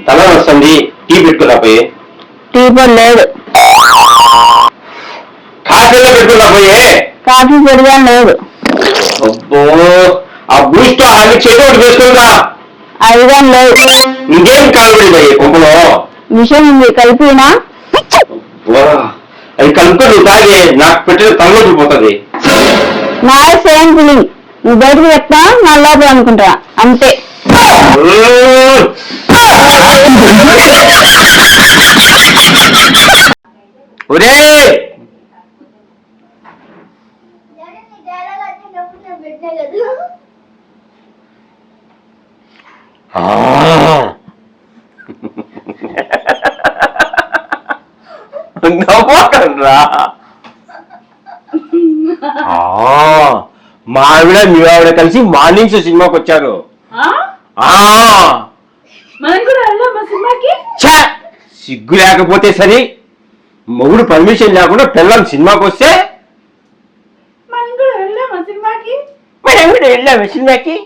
తల వస్తుంది, టీ పెట్టుకున్నా పోయి. టీ పొడి లేదు. కాఫీలో పెట్టుకున్నా పోయే. కాఫీ పొడిగా లేదు. అబ్బో, ఆ బూస్ట్ అవి చేతి ఒకటి వేసుకుంటా. అదిగా లేదు. ఇంకేం కావాలి పోయి పంపులో విషయం ఉంది, కలిపినా అది కలుపుకొని తాగే నాకు పెట్టిన తలలోకి పోతుంది. నా సేమ్ ఫీలింగ్. నువ్వు బయటకు చెప్తా, నా లోపల అనుకుంటా అంతే. ఒరే నవ్వకండ్రా. మా ఆవిడ మీ ఆవిడ కలిసి మార్నింగ్ షో సినిమాకి వచ్చారు. సిగ్గు లేకపోతే సరే, మొగుడు పర్మిషన్ లేకుండా పిల్లలు సినిమాకి వస్తే మనం కూడా వెళ్ళాము సినిమాకి.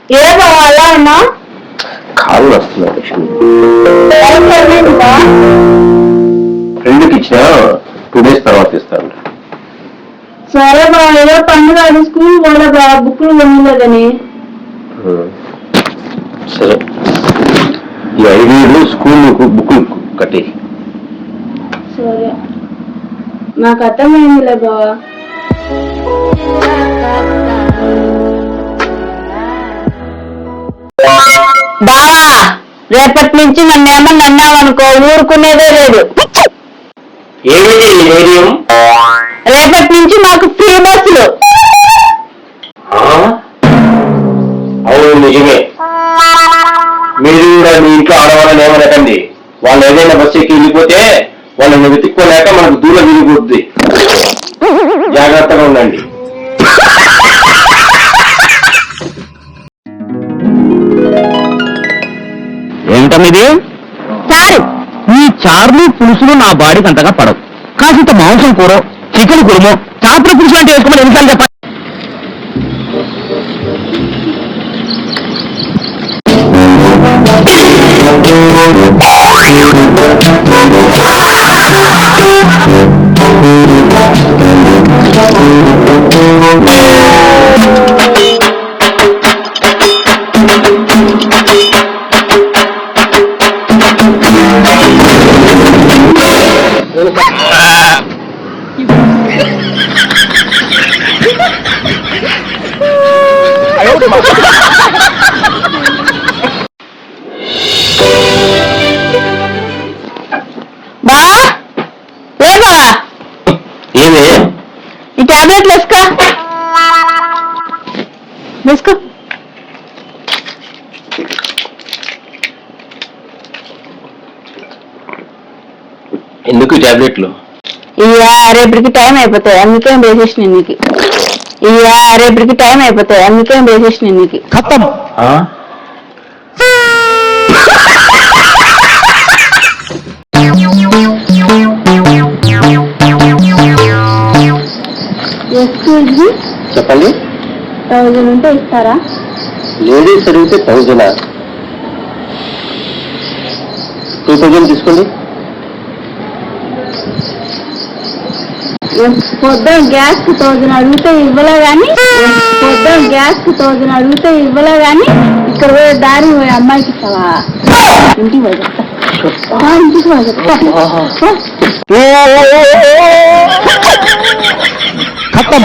ఏ బాబా అలా ఉన్నా? కాలు వస్తున్నాయి. ఫ్రెండ్కి ఇచ్చిన 2 days తర్వాత ఇస్తాను. సరే బాబా, ఏదో పండుగ స్కూల్ పోలే బాబా, బుక్లు కొనలేదని. సరే, ఈ 5 ఏళ్ళు స్కూల్ బుక్లు కట్టి. సరే, నాకు అర్థమైందిలే బాబా. బావా, రేపటి నుంచి నన్ను ఏమన్నా అన్నావనుకో, ఊరుకునేదే లేదు. ఏమిటి ధైర్యం? రేపటి నుంచి మాకు ఫ్రీ బస్సులు. అవును, నిజమే. మీరు కూడా మీ ఇంట్లో ఆడవాళ్ళని ఏమనకండి. వాళ్ళు ఏదైనా బస్సు ఎక్కి వెళ్ళిపోతే వాళ్ళని వెతుక్కోలేక మనకు దూరం విరిగిపోద్ది. జాగ్రత్తగా ఉండండి. ఏంటమిది? చారు. ఈ చార్లు పులుసులు నా బాడీకి అంతగా పడవు. కాసింత మాంసం కూర, చికెన్ కురుమో, చేపల పులుసు అంటే వేసుకోమని ఎన్నిసార్లు చెప్పండి. ఏమే ఈ టాబ్లెట్లు వేసుకో. ఎందుకు టాబ్లెట్లు? ఇయ్యా రేపటికి టైం అయిపోతాయి, అందుకే వేసేసిన నీకు. ఇయ్యా రేపటికి టైం అయిపోతాయి, అందుకే వేసేసిన నీకు. ఖతం. చెప్పండి. 1000 ఉంటే ఇస్తారా? లేడీస్ అడిగితే 1000. 2000 తీసుకోండి. పొద్దున గ్యాస్ 1000 అడిగితే ఇవ్వలే కానీ, ఇక్కడ పోయే దారి పోయే అమ్మాయికి ఇస్తావా? ఇంటికి పోయి చెప్తా. ఖతం.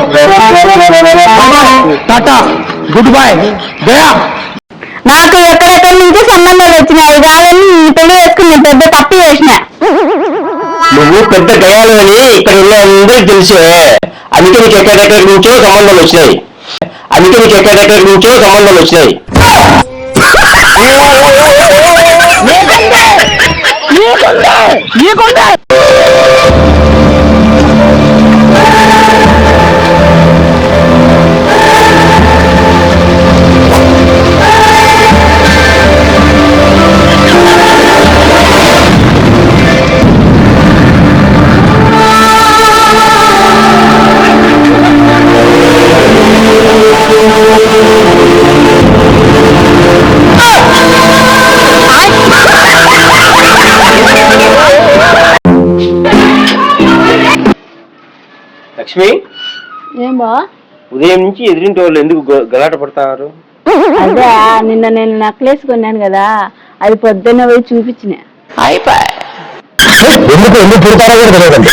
Tata, good bye, Gaya. నాకు ఎక్కడెక్కడి నుంచి సంబంధాలు వచ్చినాయి కాదని పెళ్లి వేసుకుని పెద్ద తప్పు చేసిన. నువ్వు పెద్ద గయాలు అని ఇక్కడ ఉన్న అందరికి తెలుసు. అందుకే నీకు ఎక్కడెక్కడి నుంచో సంబంధాలు వచ్చినాయి. లక్ష్మి, ఏం బా ఉదయం నుంచి ఎదురింటి వాళ్ళు ఎందుకు గలాట పడతారు? అదే నిన్న నేను నెక్లెస్ కొన్నాను కదా, అది పొద్దున్న పోయి చూపించిన. ఎందుకు ఎందుకు పుడతారో కూడా తెలియదండి.